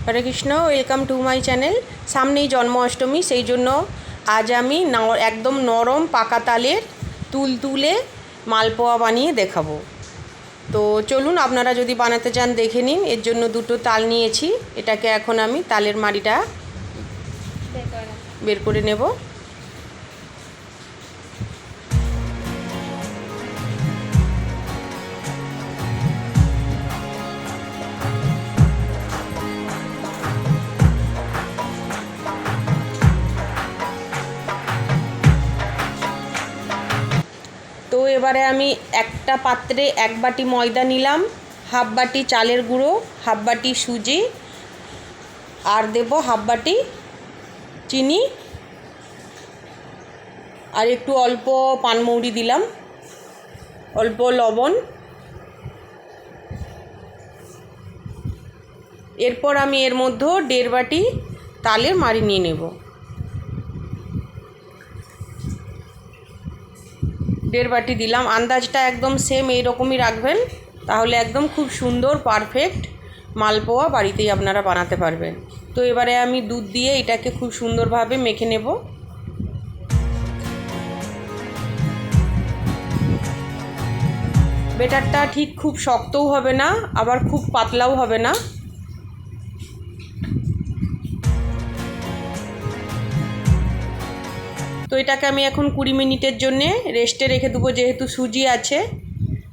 Hare Krishna, welcome to my channel. সামনেই জন্মাষ্টমী, সেই জন্য আজ আমি একদম নরম পাকা তালের তুলতুলে মালপোয়া বানিয়ে দেখাবো। তো চলুন, আপনারা যদি বানাতে চান দেখে নিন। এর জন্য দুটো তাল নিয়েছি, এটাকে এখন আমি তালের মাড়িটা বের করে নেব। তো এবারে আমি একটা পাত্রে 1 বাটি ময়দা নিলাম, হাফ বাটি চালের গুঁড়ো, হাফ বাটি সুজি, আর দেব হাফ বাটি চিনি, আর একটু অল্প পানমৌরি দিলাম, অল্প লবণ। এরপর আমি এর মধ্যে 1.5 বাটি তালের মাড়ি নিয়ে নেব। 1.5 বাটি দিলাম। আন্দাজটা একদম সেম এইরকমই রাখবেন, তাহলে একদম খুব সুন্দর পারফেক্ট মালপোয়া বাড়িতেই আপনারা বানাতে পারবেন। তো এবারে আমি দুধ দিয়ে এটাকে খুব সুন্দরভাবে মেখে নেব। ব্যাটারটা ঠিক খুব শক্তও হবে না, আবার খুব পাতলাও হবে না। তো এটাকে আমি এখন 20 মিনিটের জন্যে রেস্টে রেখে দেবো, যেহেতু সুজি আছে।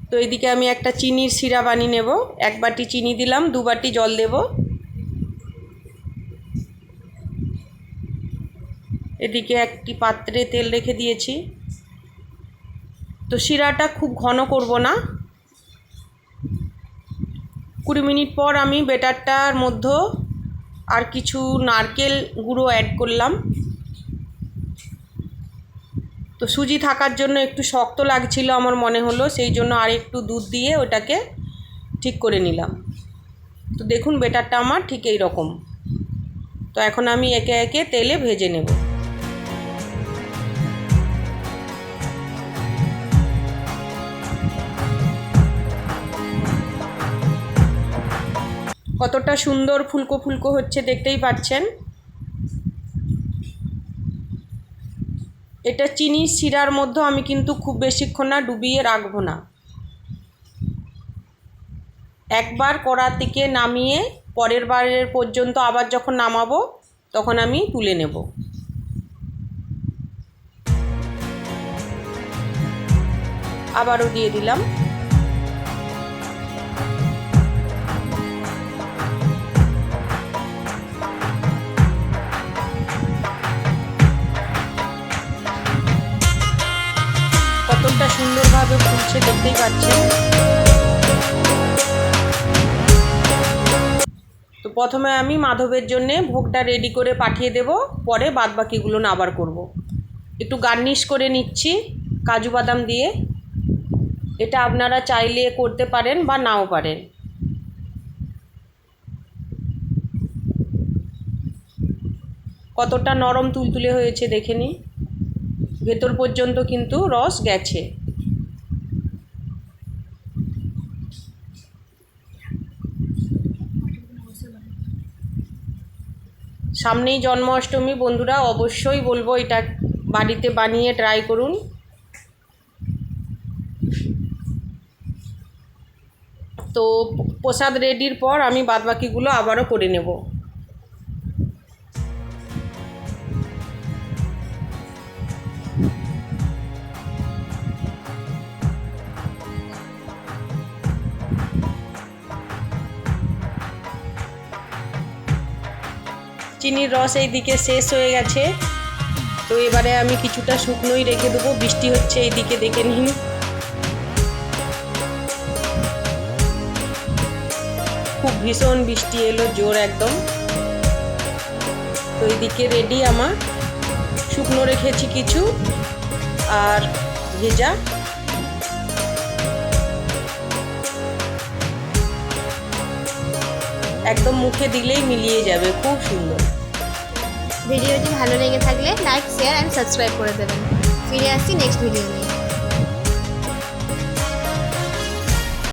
তো এদিকে আমি একটা চিনির সিরা বানিয়ে নেব। 1 বাটি চিনি দিলাম, 2 বাটি জল দেব। এদিকে একটি পাত্রে তেল রেখে দিয়েছি। তো সিরাটা খুব ঘন করব না। 20 মিনিট পর আমি ব্যাটারটার মধ্যে আর কিছু নারকেল গুঁড়ো অ্যাড করলাম। তো সুজি থাকার জন্য একটু শক্ত লাগছিল আমার মনে হলো, সেই জন্য আর একটু দুধ দিয়ে ওটাকে ঠিক করে নিলাম। তো দেখুন, ব্যাটারটা আমার ঠিক এই রকম। তো এখন আমি একে একে তেলে ভেজে নেব। কতটা সুন্দর ফুলকো ফুলকো হচ্ছে দেখতেই পাচ্ছেন। এটা চিনির শিরার মধ্যে আমি কিন্তু খুব বেশিক্ষণ না ডুবিয়ে রাখবো না। একবার কড়া থেকে নামিয়ে পরের বারের পর্যন্ত আবার যখন নামাবো তখন আমি তুলে নেব। আবারও দিয়ে দিলাম। কতটা সুন্দরভাবে ফুলছে দেখতেই পাচ্ছেন। তো প্রথমে আমি মাধবের জন্য ভোগটা রেডি করে পাঠিয়ে দেব, পরে বাদবাকিগুলো না আবার করব। একটু গার্নিশ করে নিচ্ছি কাজু বাদাম দিয়ে। এটা আপনারা চাইলে করতে পারেন বা নাও পারেন। কতটা নরম তুলতুলে হয়েছে দেখে নিন, ভেতর পর্যন্ত কিন্তু রস গেছে। সামনেই জন্মাষ্টমী, বন্ধুরা অবশ্যই বলবো এটা বাড়িতে বানিয়ে ট্রাই করুন। তো প্রসাদ রেডির পর আমি বাদবাকিগুলো আবারও করে নেব। চিনির রস এই দিকে শেষ হয়ে গেছে। তো এবারে আমি কিছুটা শুকনোই রেখে দেবো। বৃষ্টি হচ্ছে এই দিকে, দেখে নিন। খুব ভীষণ বৃষ্টি এলো, জোর একদম। তো এইদিকে রেডি আমার। শুকনো রেখেছি কিছু, আর ভেজা। একদম মুখে দিলেই মিলিয়ে যাবে, খুব সুন্দর। ভিডিওটি ভালো লেগে থাকলে লাইক, শেয়ার অ্যান্ড সাবস্ক্রাইব করে দেবেন। ফিরে আসছি নেক্সট ভিডিও নিয়ে।